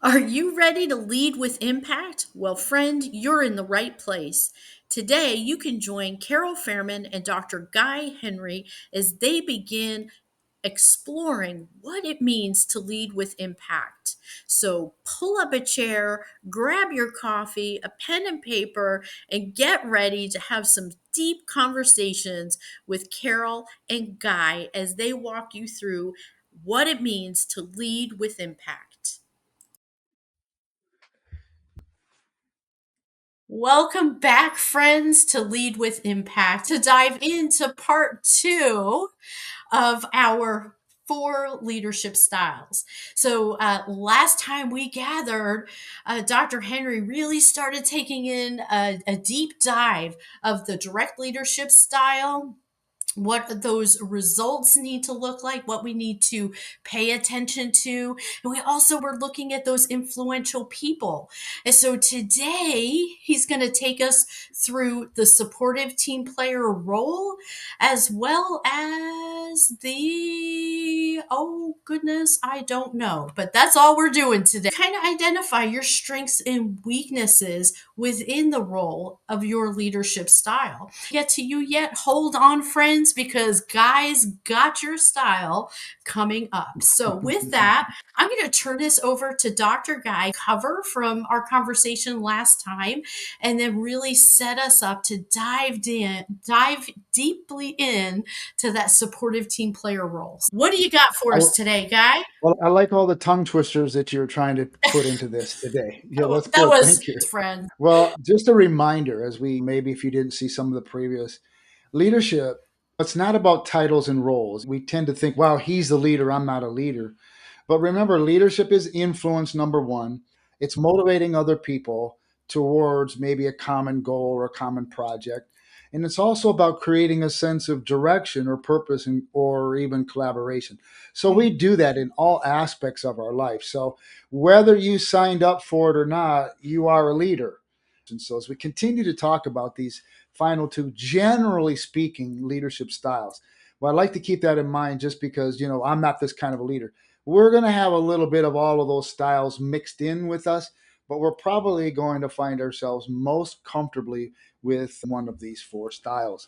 Are you ready to lead with impact? Well, friend, you're in the right place. Today, you can join Carol Fairman and Dr. Guy Henry as they begin exploring what it means to lead with impact. So, pull up a chair, grab your coffee, a pen and paper, and get ready to have some deep conversations with Carol and Guy as they walk you through what it means to lead with impact. Welcome back, friends, to Lead with Impact, to dive into part two of our four leadership styles. So, last time we gathered, Dr. Henry really started taking in a deep dive of the direct leadership style, what those results need to look like, what we need to pay attention to. And we also were looking at those influential people. And so today he's going to take us through the supportive team player role as well as the, oh goodness, I don't know. But that's all we're doing today. Kind of identify your strengths and weaknesses within the role of your leadership style. Get to you yet? Hold on, friends, because Guy's got your style coming up. So, with that, I'm going to turn this over to Dr. Guy, cover from our conversation last time, and then really set us up to dive deeply in to that supportive team player role. What do you got for I, us today, Guy? well, I like all the tongue twisters that you're trying to put into this today. Yeah, that's That good. was Thank you. friend. Well, just a reminder as we maybe if you didn't see some of the previous leadership, it's not about titles and roles. We tend to think, wow, he's the leader, I'm not a leader. But remember, leadership is influence number one. It's motivating other people towards maybe a common goal or a common project. And it's also about creating a sense of direction or purpose or even collaboration. So we do that in all aspects of our life. So whether you signed up for it or not, you are a leader. And so as we continue to talk about these final two, generally speaking, leadership styles, well, I like to keep that in mind just because, I'm not this kind of a leader. We're going to have a little bit of all of those styles mixed in with us, but we're probably going to find ourselves most comfortably with one of these four styles.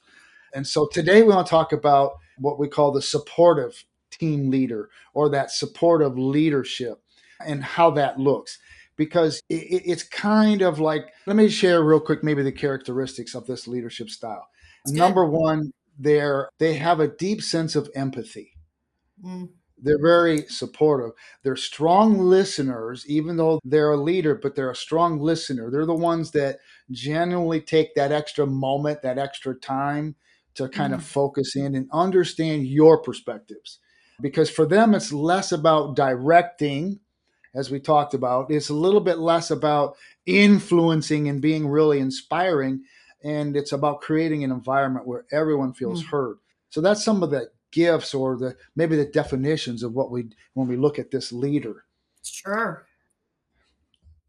And so today we want to talk about what we call the supportive team leader or that supportive leadership and how that looks. Because it's kind of like, let me share real quick maybe the characteristics of this leadership style. It's good. Number one, they have a deep sense of empathy. Mm, They're very supportive. They're strong listeners, even though they're a leader, but they're a strong listener. They're the ones that genuinely take that extra moment, that extra time to kind of mm, focus in and understand your perspectives. Because for them, it's less about directing, as we talked about. It's a little bit less about influencing and being really inspiring. And it's about creating an environment where everyone feels mm. heard. So that's some of the gifts or the maybe the definitions of what we when we look at this leader. Sure.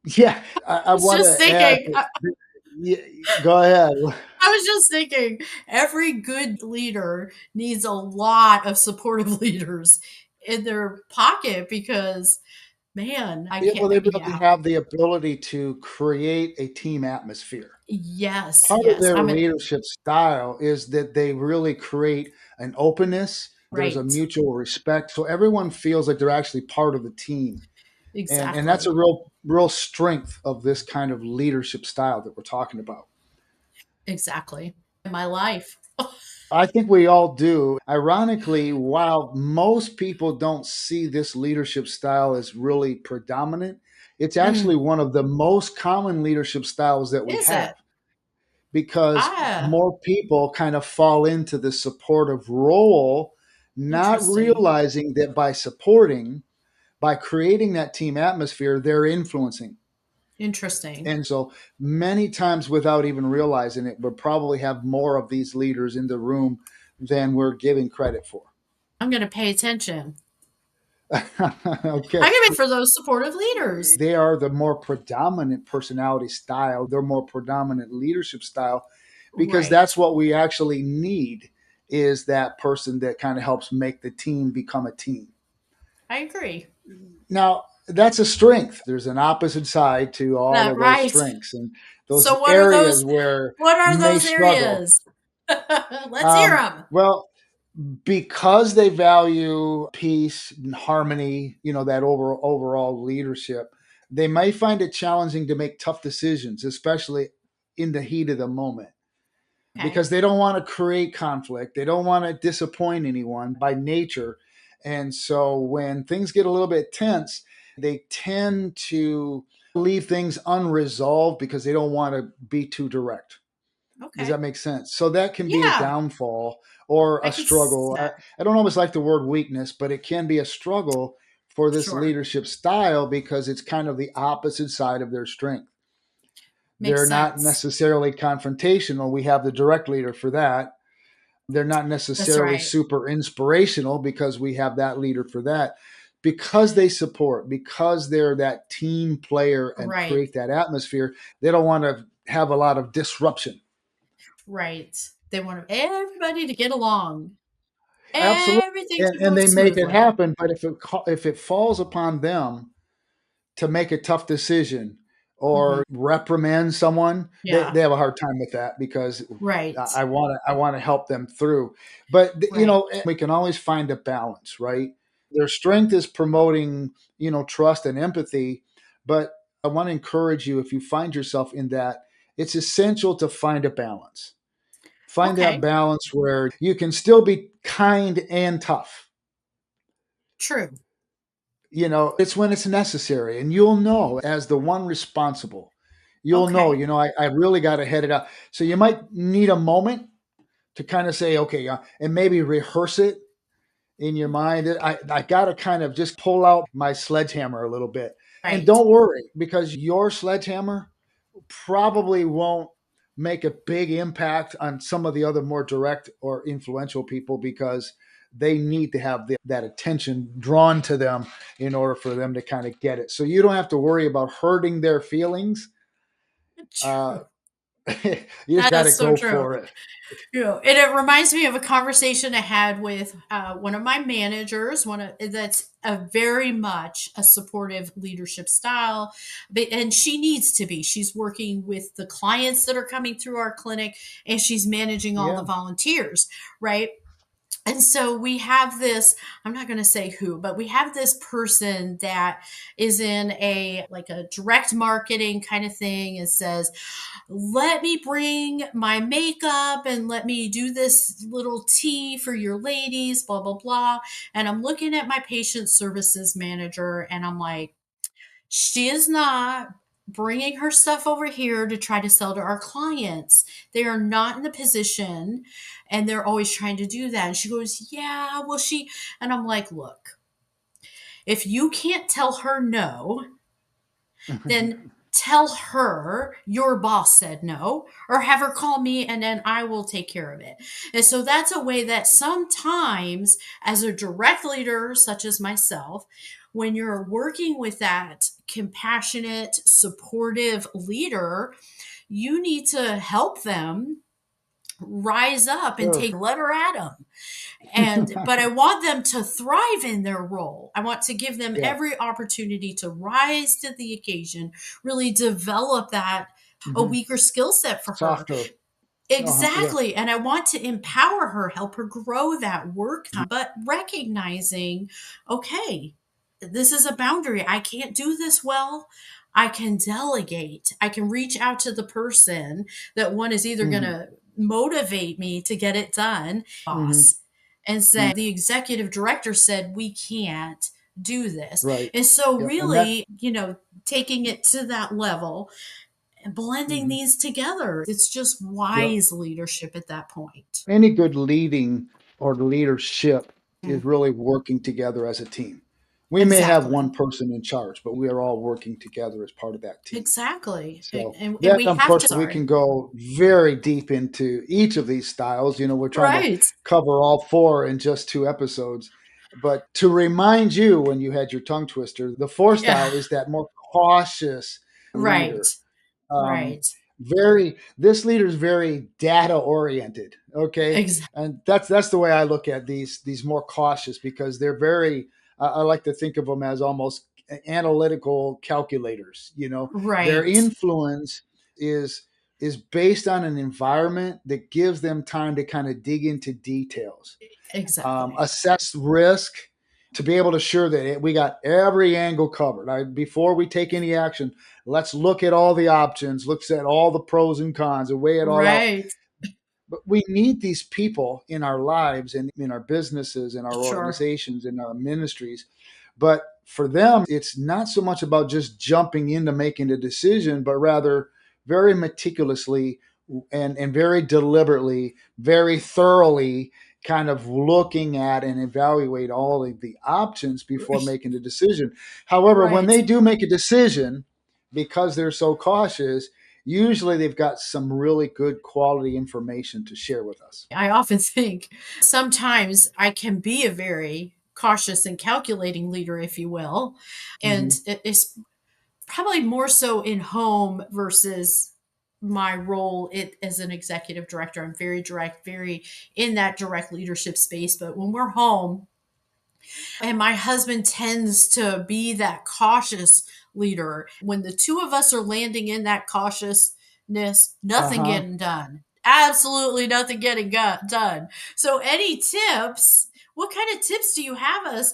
Yeah, I Was want just to add. thinking. Yeah, go ahead. I was just thinking. Every good leader needs a lot of supportive leaders in their pocket because, man, I Yeah, can't. well, they really Yeah. have the ability to create a team atmosphere. Yes. Part of Yes. their I'm an leadership style is that they really create an openness. There's a right. mutual respect, so everyone feels like they're actually part of the team, and that's a Exactly. real strength of this kind of leadership style that we're talking about. Exactly. In my life. I think we all do. Ironically, while most people don't see this leadership style as really predominant, it's actually Mm, one of the most common leadership styles that we is have it? because Ah, more people kind of fall into the supportive role, not interesting. realizing that by supporting, by creating that team atmosphere, they're influencing. Interesting. And so many times without even realizing it, we'll probably have more of these leaders in the room than we're giving credit for. I'm going to pay attention. Okay. I'm going to for those supportive leaders. They are the more predominant personality style, their more predominant leadership style, because Right. that's what we actually need is that person that kind of helps make the team become a team. I agree. Now, that's a strength. There's an opposite side to all That of those right. strengths, and those So areas where what are you may those struggle. areas? Let's hear them. Well, because they value peace and harmony, that overall leadership, they may find it challenging to make tough decisions, especially in the heat of the moment, Okay. because they don't want to create conflict. They don't want to disappoint anyone by nature. And so when things get a little bit tense, they tend to leave things unresolved because they don't want to be too direct. Does Okay. that make sense? So that can be a Yeah, downfall or I a could see struggle. that. I don't always like the word weakness, but it can be a struggle for this Sure. leadership style because it's kind of the opposite side of their strength. Makes They're not sense. necessarily confrontational. We have the direct leader for that. They're not That's necessarily right. super inspirational because we have that leader for that. Because they support, because they're that team player and Right. create that atmosphere, they don't want to have a lot of disruption. Right. They want everybody to get along. Absolutely. Everything to And go they make it smoothly. happen, but if it falls upon them to make a tough decision Mhm. or reprimand someone, Yeah. they have a hard time with that because Right. I want to help them through. But Right. we can always find a balance, right? Their strength is promoting, trust and empathy, but I want to encourage you, if you find yourself in that, it's essential to find a balance. Find that Okay. balance where you can still be kind and tough. True. It's when it's necessary, and you'll know as the one responsible. You'll know, Okay. I really got to head it up. So you might need a moment to kind of say, okay, and maybe rehearse it in your mind. I got to kind of just pull out my sledgehammer a little bit. And Right. don't worry, because your sledgehammer probably won't make a big impact on some of the other more direct or influential people because they need to have that attention drawn to them in order for them to kind of get it. So you don't have to worry about hurting their feelings. Uh, True. you just got to That's so go true. for it. And it reminds me of a conversation I had with one of my managers. One of that's a very much a supportive leadership style, and she needs to be. She's working with the clients that are coming through our clinic, and she's managing all the Yeah. volunteers, right? And so we have this, I'm not going to say who, but we have this person that is in a like a direct marketing kind of thing and says, let me bring my makeup and let me do this little tea for your ladies, blah, blah, blah. And I'm looking at my patient services manager and I'm like, she is not bringing her stuff over here to try to sell to our clients. They are not in the position and they're always trying to do that. And she goes, yeah, well, and I'm like, look, if you can't tell her no, then tell her your boss said no, or have her call me and then I will take care of it. And so that's a way that sometimes, as a direct leader, such as myself, when you're working with that compassionate, supportive leader, you need to help them rise up and Sure. take let her at them. But I want them to thrive in their role. I want to give them Yeah. every opportunity to rise to the occasion, really develop that a Hmm. weaker skill set for her. Softer. Yeah. Exactly. And I want to empower her, help her grow that work time, but recognizing, okay, this is a boundary. I can't do this well. I can delegate. I can reach out to the person that one is either going Hmm. to motivate me to get it done, Hmm. boss, and say, the executive director said, we can't do this. Right. And so, Yep. And that. really, taking it to that level and blending Hmm. these together. It's just Yep. wise leadership at that point. Any good leading or leadership is Mm, really working together as a team. We may have one exactly. person in charge, but we are all working together as part of that team. Exactly. So And that, we of have course, to, we sorry. can go very deep into each of these styles. We're trying to Right. cover all four in just 2 episodes. But to remind you, when you had your tongue twister, the fourth Yeah. style is that more cautious Right. leader. Um, Right. this leader is very data oriented. Okay, Exactly. and that's the way I look at these more cautious because they're very. I like to think of them as almost analytical calculators. Their Right. influence is is based on an environment that gives them time to kind of dig into details, Exactly. assess risk, to be able to assure that we got every angle covered. Before we take any action, let's look at all the options, looks at all the pros and cons, and weigh it all out. Right. But we need these people in our lives and in our businesses, in our Sure. organizations, in our ministries. But for them, it's not so much about just jumping into making a decision, but rather very meticulously and very deliberately, very thoroughly kind of looking at and evaluate all of the options before making the decision. However, when Right. they do make a decision, because they're so cautious, usually they've got some really good quality information to share with us. I often think sometimes I can be a very cautious and calculating leader, if you will. And Hmm. it's probably more so in home versus my role as an executive director. I'm very direct, very in that direct leadership space. But when we're home, and my husband tends to be that cautious leader, when the two of us are landing in that cautiousness, Uh nothing huh. getting done. Absolutely nothing getting done. So, any tips? What kind of tips do you have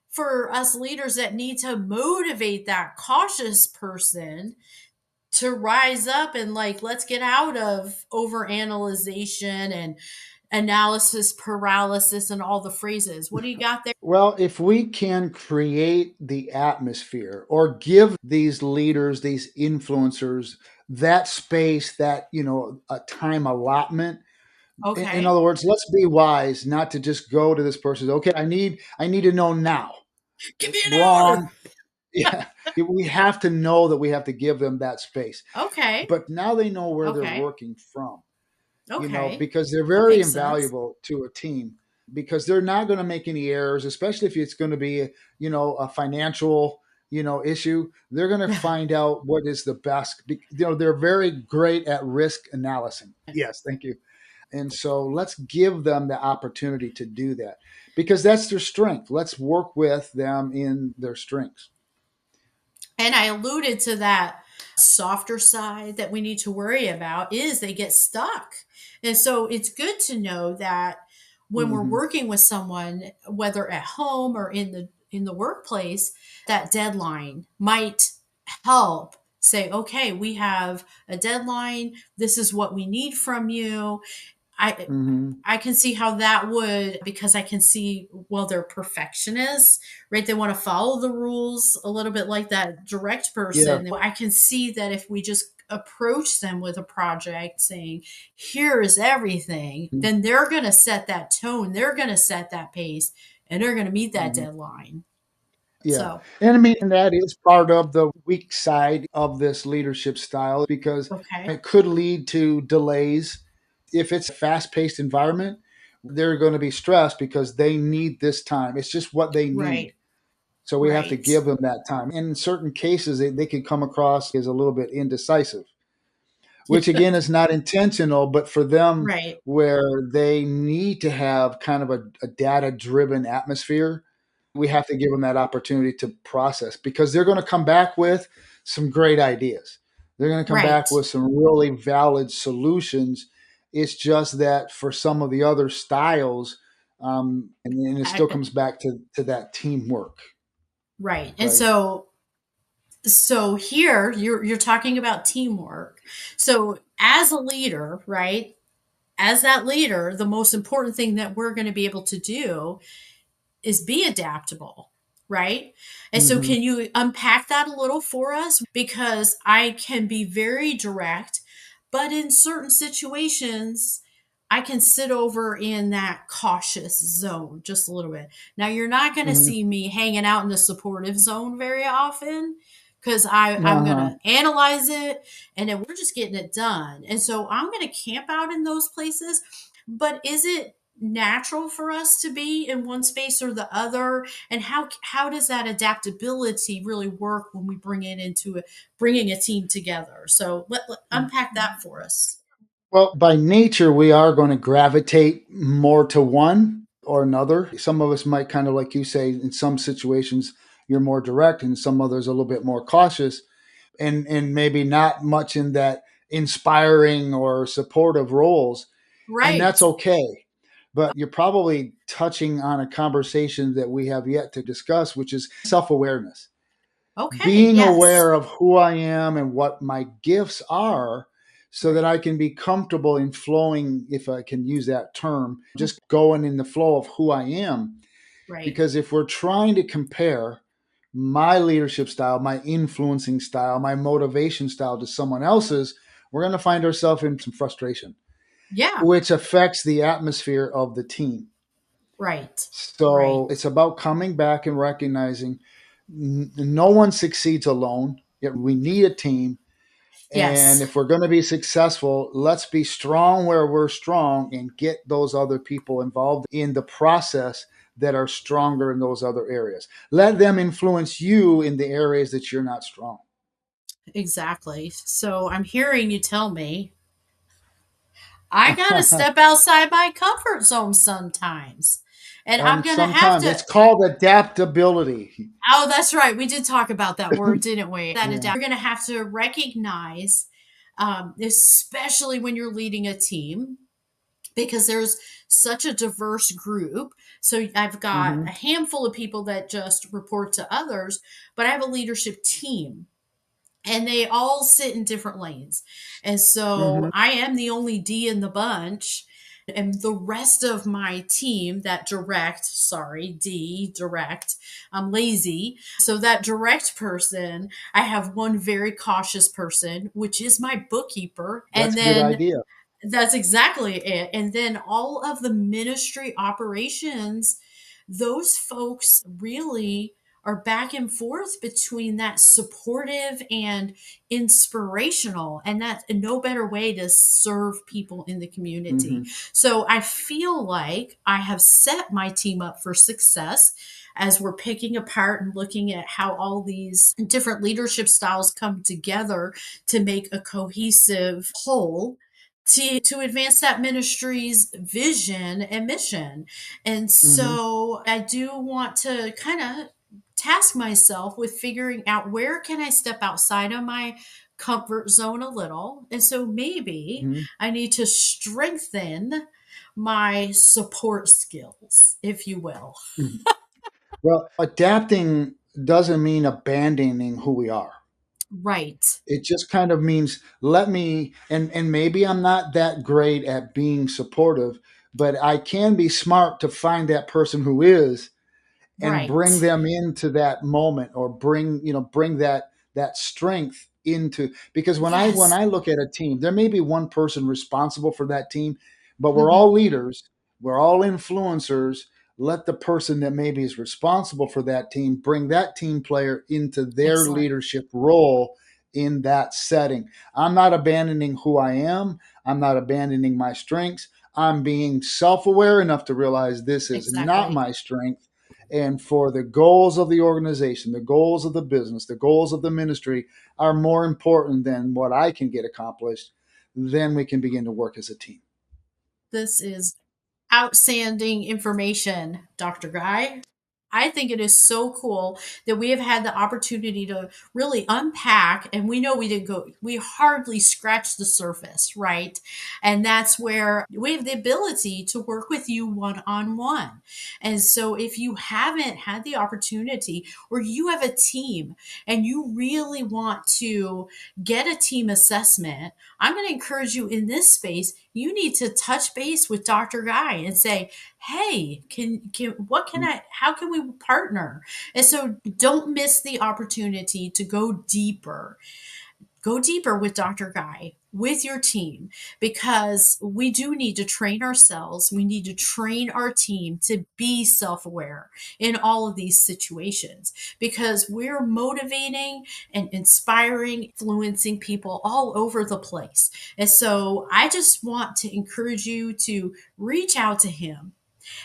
for us leaders that need to motivate that cautious person to rise up and like let's get out of overanalyzation and analysis paralysis and all the phrases? What do you got there? Well, if we can create the atmosphere or give these leaders, these influencers, that space, that, a time allotment. In Okay. other words, let's be wise not to just go to this person. Okay, I need to know now. Give me an hour. Wrong. Yeah. We have to know that we have to give them that space. Okay. But now they know where they're Okay. working from, Okay. because they're That very makes sense. invaluable to a team, because they're not going to make any errors, especially if it's going to be, a financial, issue. They're going to find out what is the best. They're very great at risk analysis. Yes, thank you. And so let's give them the opportunity to do that, because that's their strength. Let's work with them in their strengths. And I alluded to that softer side that we need to worry about is they get stuck. And so it's good to know that when we're Hmm. working with someone, whether at home or in the workplace, that deadline might help say, okay, we have a deadline. This is what we need from you. I Hmm. I can see how that would, because I can see, well, they're perfectionists, right? They want to follow the rules a little bit like that direct Yeah. person. I can see that if we just approach them with a project saying, here is everything, then they're going to set that tone, they're going to set that pace, and they're going to meet that Hmm. deadline. Yeah. So, And I mean, that is part of the weak side of this leadership style, because okay, it could lead to delays. If it's a fast paced environment, they're going to be stressed because they need this time. It's just what they need. right, So we have to right, give them that time. And in certain cases, they can come across as a little bit indecisive, which again is not intentional, but for them, right. where they need to have kind of a data driven atmosphere, we have to give them that opportunity to process, because they're going to come back with some great ideas. They're going to come Right. back with some really valid solutions. It's just that for some of the other styles, and it still comes back to that teamwork, Right. And right? so here you're talking about teamwork. So as a leader, right? As that leader, the most important thing that we're going to be able to do is be adaptable, right? And so, Hmm. can you unpack that a little for us? Because I can be very direct, but in certain situations, I can sit over in that cautious zone just a little bit. Now, you're not going to Hmm. see me hanging out in the supportive zone very often because I'm going Uh-huh. to analyze it and then we're just getting it done. And so I'm going to camp out in those places. But is it natural for us to be in one space or the other, and how does that adaptability really work when we bring it into bringing a team together? So let unpack that for us. Well, by nature, we are going to gravitate more to one or another. Some of us might kind of, like you say, in some situations, you're more direct, and some others a little bit more cautious, and maybe not much in that inspiring or supportive roles, and Right. that's okay. But you're probably touching on a conversation that we have yet to discuss, which is self-awareness. Okay. Being Yes. aware of who I am and what my gifts are, so that Right. I can be comfortable in flowing, if I can use that term, just going in the flow of who I am. Right. Because if we're trying to compare my leadership style, my influencing style, my motivation style to someone else's, we're going to find ourselves in some frustration, Yeah. which affects the atmosphere of the team. Right. Right. So it's about coming back and recognizing no one succeeds alone. Yet we need a team. And Yes. if we're going to be successful, let's be strong where we're strong and get those other people involved in the process that are stronger in those other areas. Let them influence you in the areas that you're not strong. Exactly. So I'm hearing you tell me I got to step outside my comfort zone sometimes. And I'm going to have Sometimes to. it's called adaptability. Oh, that's right. We did talk about that word, didn't we? That Yeah. adapt. You're going to have to recognize, especially when you're leading a team, because there's such a diverse group. So I've got a Hmm. handful of people that just report to others, but I have a leadership team and they all sit in different lanes. And so Hmm. I am the only D in the bunch. And the rest of my team, that direct, sorry, D, direct, I'm lazy. So that direct person, I have one very cautious person, which is my bookkeeper. That's And a good then idea. that's exactly it. And then all of the ministry operations, those folks really are back and forth between that supportive and inspirational. And that's no better way to serve people in the community. Hmm. So I feel like I have set my team up for success as we're picking apart and looking at how all these different leadership styles come together to make a cohesive whole to advance that ministry's vision and mission. And Hmm. so I do want to kind of task myself with figuring out where can I step outside of my comfort zone a little. And so maybe Hmm. I need to strengthen my support skills, if you will. Well, adapting doesn't mean abandoning who we are. Right. It just kind of means let me, and maybe I'm not that great at being supportive, but I can be smart to find that person who is, and bring Right. them into that moment, or bring that strength into, because when Yes. I look at a team, there may be one person responsible for that team, but we're all Hmm. leaders, we're all influencers. Let the person that maybe is responsible for that team bring that team player into their Excellent. leadership role in that setting. I'm not abandoning who I am, I'm not abandoning my strengths. I'm being self-aware enough to realize this is not Exactly. my strength, and for the goals of the organization, the goals of the business, the goals of the ministry are more important than what I can get accomplished, then we can begin to work as a team. This is outstanding information, Dr. Guy. I think it is so cool that we have had the opportunity to really unpack, and we know we hardly scratched the surface, right? And that's where we have the ability to work with you one on one. And so, if you haven't had the opportunity, or you have a team and you really want to get a team assessment, I'm going to encourage you in this space. You need to touch base with Dr. Guy and say, hey, can what can I how can we partner? And so don't miss the opportunity to go deeper with Dr. Guy, with your team, because we do need to train ourselves. We need to train our team to be self aware in all of these situations, because we're motivating and inspiring, influencing people all over the place. And so I just want to encourage you to reach out to him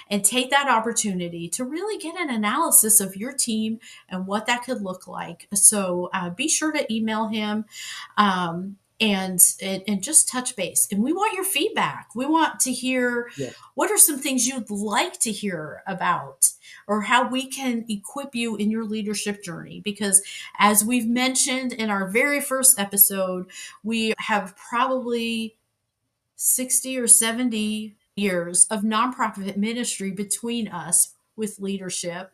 and take that opportunity to really get an analysis of your team and what that could look like. So be sure to email him. and just touch base. And we want your feedback. We want to hear Yes. what are some things you'd like to hear about, or how we can equip you in your leadership journey. Because as we've mentioned in our very first episode, we have probably 60 or 70 years of nonprofit ministry between us with leadership,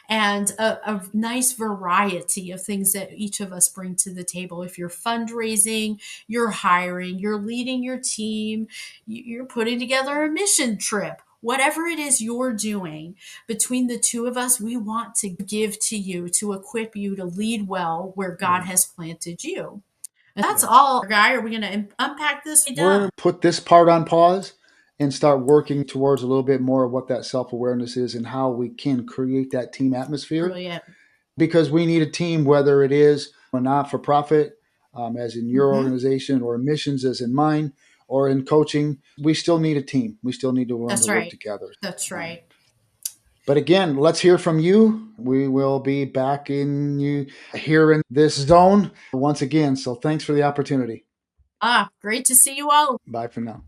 and a nice variety of things that each of us bring to the table. If you're fundraising, you're hiring, you're leading your team, you're putting together a mission trip, whatever it is you're doing, between the two of us, we want to give to you to equip you to lead well where God Yeah. has planted you. And that's Yes. all, Guy. Are we going to unpack this? We're Done. going to put this part on pause and start working towards a little bit more of what that self awareness is and how we can create that team atmosphere. Brilliant. Because we need a team, whether it is a not for profit, as in your Hmm. organization, or missions, as in mine, or in coaching. We still need a team. We still need to learn to That's work right. together. That's Um, right. but again, let's hear from you. We will be back in you here in this zone once again. So thanks for the opportunity. Ah, great to see you all. Bye for now.